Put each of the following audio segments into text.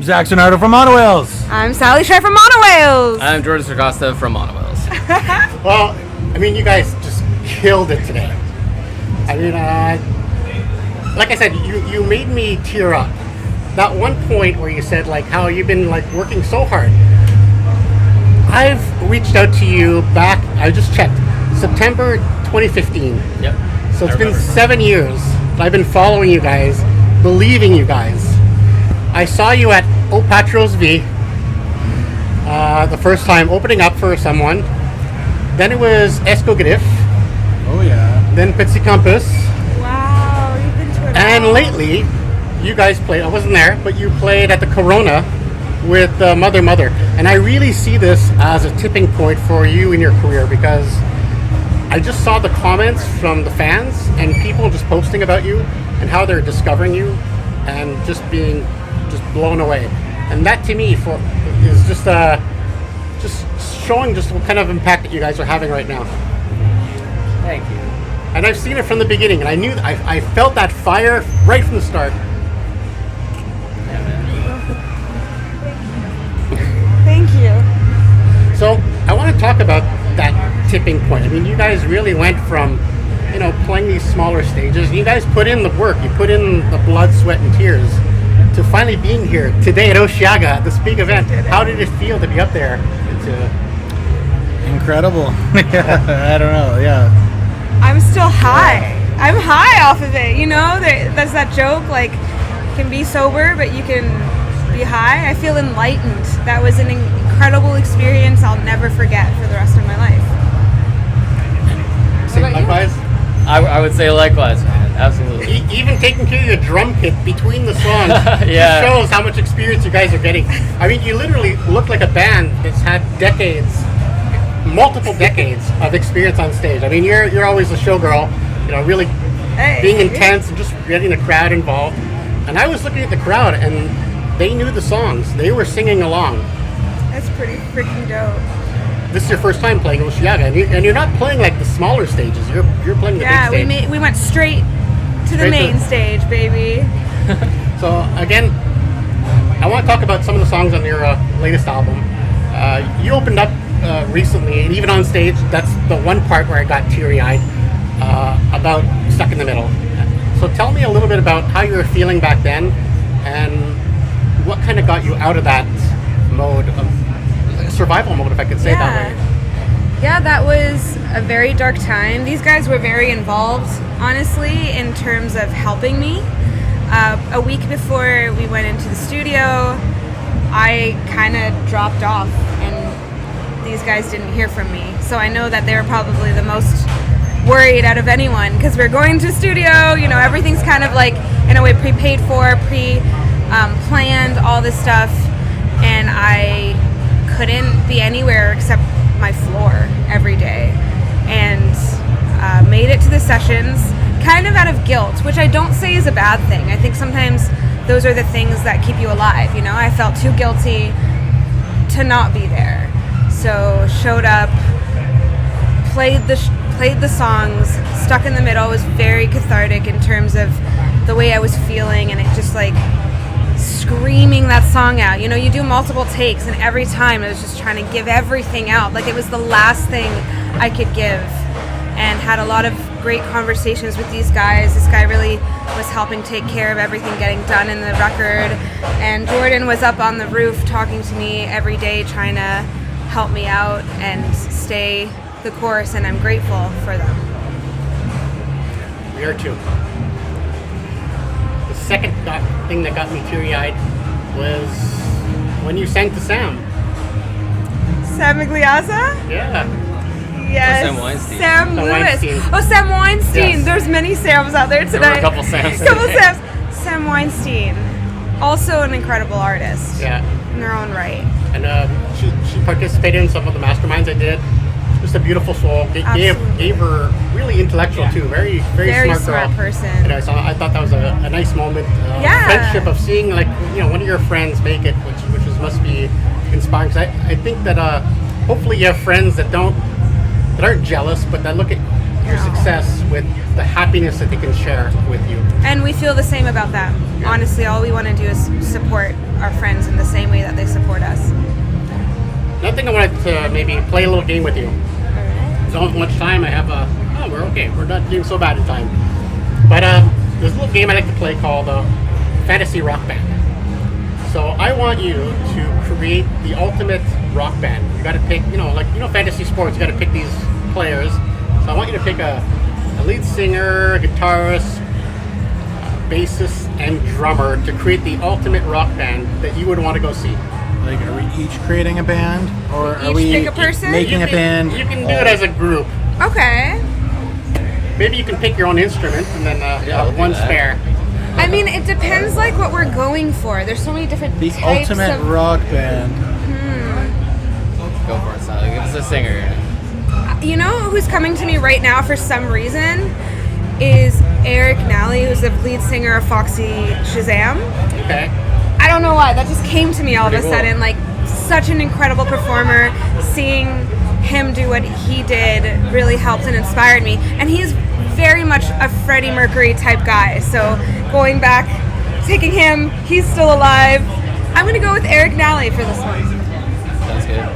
Zach Zanardo from MONOWHALES. I'm Sally Shaar from MONOWHALES. I'm Jordan Circosta from MONOWHALES. Well, I mean, you guys just killed it today. I mean, like I said, you made me tear up. That one point where you said, like, how you've been, like, working so hard. I've reached out to you back, I just checked, September 2015. Yep. So it's been 7 years. I've been following you guys, believing you guys. I saw you at O Patros V the first time opening up for someone. Then it was Escogriff. Oh, yeah. Then Pizzi Campus. Wow, you've been to it. And lately, you guys played, I wasn't there, but you played at the Corona with Mother. And I really see this as a tipping point for you in your career, because I just saw the comments from the fans and people just posting about you and how they're discovering you and just being blown away. And that to me is just showing just what kind of impact that you guys are having right now. Thank you. And I've seen it from the beginning, and I felt that fire right from the start. Yeah, man. Thank you. So I want to talk about that tipping point. I mean, you guys really went from, playing these smaller stages. You guys put in the work. You put in the blood, sweat, and tears to finally being here today at Osheaga, this big event. How did it feel to be up there? Incredible. I don't know. Yeah. I'm still high. I'm high off of it. There's that joke, like, you can be sober, but you can be high. I feel enlightened. That was an incredible experience I'll never forget for the rest of my life. Say likewise? I would say likewise, man. Absolutely. Even taking care of your drum kit between the songs Yeah. just shows how much experience you guys are getting. I mean, you literally look like a band that's had multiple decades of experience on stage. I mean, you're always a showgirl, really being intense and just getting the crowd involved. And I was looking at the crowd, and they knew the songs. They were singing along. That's pretty freaking dope. This is your first time playing Osheaga, and you're not playing like the smaller stages. You're playing the big stage. Yeah, we went straight to the main stage, baby. So again, I want to talk about some of the songs on your latest album. You opened up recently, and even on stage, that's the one part where I got teary-eyed about Stuck in the Middle. So tell me a little bit about how you were feeling back then, and what kind of got you out of that mode of survival mode, if I could say it that way. Yeah, that was a very dark time. These guys were very involved, honestly, in terms of helping me. A week before we went into the studio, I kind of dropped off, and these guys didn't hear from me. So I know that they were probably the most worried out of anyone, because we're going to studio, everything's kind of like, in a way, prepaid for, planned, all this stuff, and I couldn't be anywhere except my floor every day, and made it to the sessions kind of out of guilt, which I don't say is a bad thing. I think sometimes those are the things that keep you alive. I felt too guilty to not be there, so showed up, played the songs. Stuck in the Middle was very cathartic in terms of the way I was feeling, and it just like screaming that song out. You do multiple takes, and every time I was just trying to give everything out, like it was the last thing I could give, and had a lot of great conversations with these guys. This guy really was helping take care of everything getting done in the record, and Jordan was up on the roof talking to me every day, trying to help me out and stay the course, and I'm grateful for them. We are too. The second thing that got me teary-eyed was when you sang to Sam. Sam Migliazza? Yeah. Yes. Sam Weinstein. Sam Lewis. Weinstein. Oh, Sam Weinstein. Yes. There's many Sams out there There tonight. were a couple Sams. Sam Weinstein. Also an incredible artist. Yeah. In her own right. And she participated in some of the masterminds I did. Just a beautiful soul. Gave her really intellectual too. Very smart girl. person. And I thought that was a nice moment. Friendship of seeing one of your friends make it, which must be inspiring. 'Cause I think that hopefully you have friends that aren't jealous, but that look at your success with the happiness that they can share with you. And we feel the same about that. Yeah. Honestly, all we want to do is support our friends in the same way that they support us. Another thing I wanted to maybe play a little game with you. Don't have much time. I have we're okay. We're not doing so bad in time. But there's a little game I like to play called Fantasy Rock Band. So I want you to create the ultimate rock band. You got to pick, fantasy sports. You got to pick these players. So I want you to pick a lead singer, a guitarist, bassist, and drummer to create the ultimate rock band that you would want to go see. Like, are we each creating a band, or are Each we pick a person? making a band? You can do it as a group. Okay. Maybe you can pick your own instrument and then we'll do one that. spare. I mean, it depends like what we're going for. There's so many different The types ultimate of... rock band. Go for it, Sally. Give us a singer. You know who's coming to me right now for some reason is Eric Nally, who's the lead singer of Foxy Shazam. Okay. I don't know why, that just came to me all of a Pretty cool. sudden. Like, such an incredible performer. Seeing him do what he did really helped and inspired me. And he's very much a Freddie Mercury type guy. So going back, taking him, he's still alive. I'm gonna go with Eric Nally for this one. Sounds good.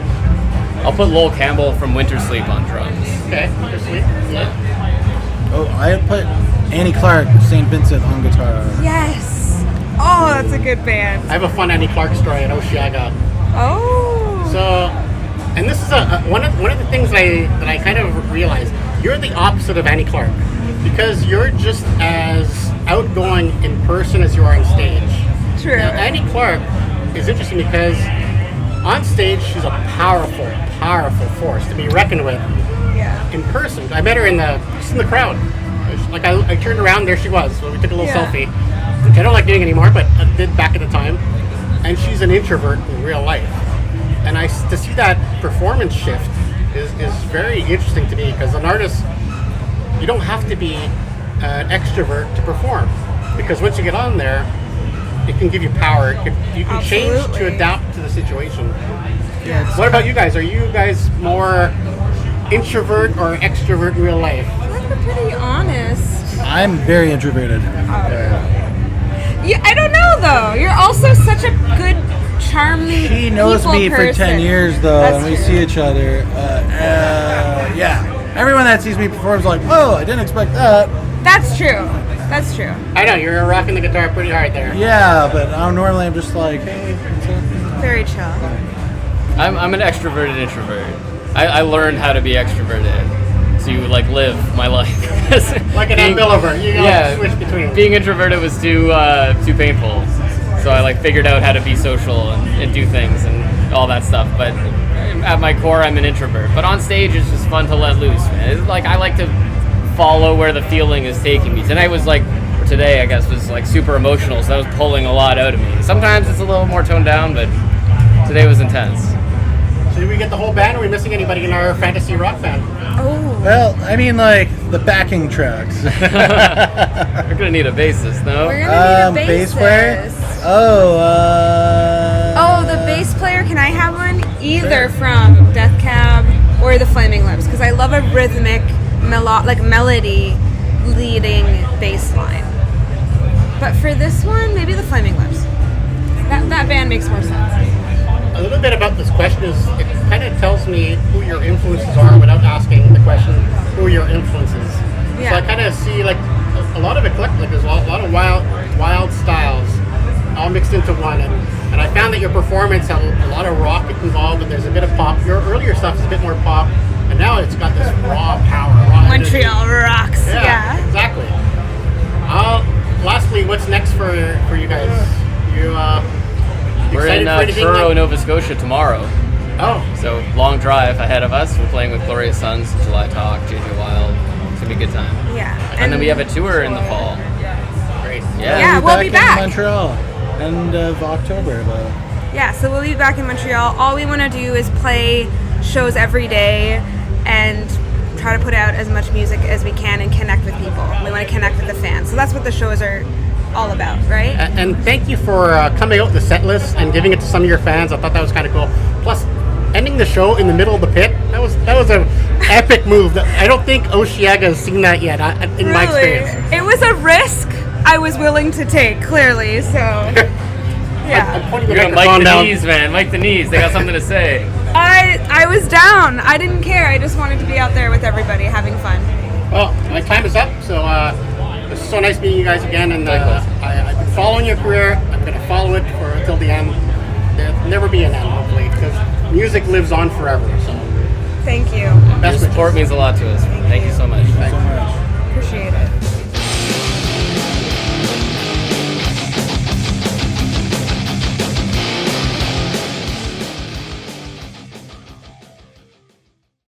I'll put Lowell Campbell from Winter Sleep on drums. Okay. Sweet. Yeah. Oh, I put Annie Clark, St. Vincent on guitar. Yes. Oh, that's a good band. I have a fun Annie Clark story at Osheaga. Oh. So, and this is one of the things that I kind of realized. You're the opposite of Annie Clark because you're just as outgoing in person as you are on stage. True. Now, Annie Clark is interesting because on stage she's a powerful force to be reckoned with. Yeah. In person, I met her just in the crowd. Like I turned around, there she was. So we took a little selfie, which I don't like doing anymore, but I did back at the time. And she's an introvert in real life. And to see that performance shift is very interesting to me because an artist, you don't have to be an extrovert to perform because once you get on there, it can give you power. You can change to Absolutely. adapt to the situation. Yeah, What about you guys? Are you guys more introvert or extrovert in real life? I think we're pretty honest. I'm very introverted. Yeah, I don't know though. You're also such a good, charming. She knows people me for person. 10 years, though, That's and we true. see each other. Yeah. Everyone that sees me perform is like, whoa, I didn't expect that. That's true. That's true. I know, you're rocking the guitar pretty hard there. Yeah, but normally I'm just like, hey, what's up? Very chill. I'm an extroverted introvert. I learned how to be extroverted to like live my life. Like an ambivalent, you gotta switch between. Being introverted was too painful, so I like figured out how to be social and do things and all that stuff. But at my core, I'm an introvert. But on stage, it's just fun to let loose, man. It's like I like to follow where the feeling is taking me. Tonight was like, or today I guess was like super emotional, so that was pulling a lot out of me. Sometimes it's a little more toned down, but today was intense. So did we get the whole band? Are we missing anybody in our fantasy rock band? Oh. Well, I mean, like, the backing tracks. We're gonna need a bassist, no? We're gonna need a Bass player? bassist. Oh, Oh, the bass player. Can I have one? Either from Death Cab or the Flaming Lips, because I love a rhythmic, melody leading bass line. But for this one, maybe the Flaming Lips. That band makes more sense. A little bit about this question is it kind of tells me who your influences are without asking the question, who are your influences? Yeah. So I kind of see like a lot of eclectic, like there's a lot of wild styles all mixed into one. And I found that your performance had a lot of rock involved and there's a bit of pop. Your earlier stuff is a bit more pop and now it's got this raw power. Raw energy. Montreal Rocks. Yeah. Exactly. Lastly, what's next for you guys? We're excited in for anything Truro, like- Nova Scotia tomorrow. Oh, So long drive ahead of us. We're playing with Glorious Sons, July Talk, JJ Wild. It's gonna be a good time. Yeah. And then we have a tour in the fall. great. Yeah, we'll be back. in Montreal, end of October, though. Yeah, so we'll be back in Montreal. All we want to do is play shows every day and try to put out as much music as we can and connect with people. We want to connect with the fans. So that's what the shows are all about, right? And thank you for coming out with the set list and giving it to some of your fans. I thought that was kind of cool. Plus, ending the show in the middle of the pit, that was a epic move. I don't think Osheaga has seen that yet, in my experience. It was a risk I was willing to take, clearly. So, yeah. I'm pointing the You're gonna microphone mic the down. knees, man. Mic the knees. They got something to say. I was down. I didn't care. I just wanted to be out there with everybody having fun. Well, my time is up, so it's so nice meeting you guys again, and I've been following your career. I'm going to follow it until the end. There'll never be an end, hopefully, because music lives on forever. So Thank you. Your support means a lot to us. Thank you so much. Thanks so much.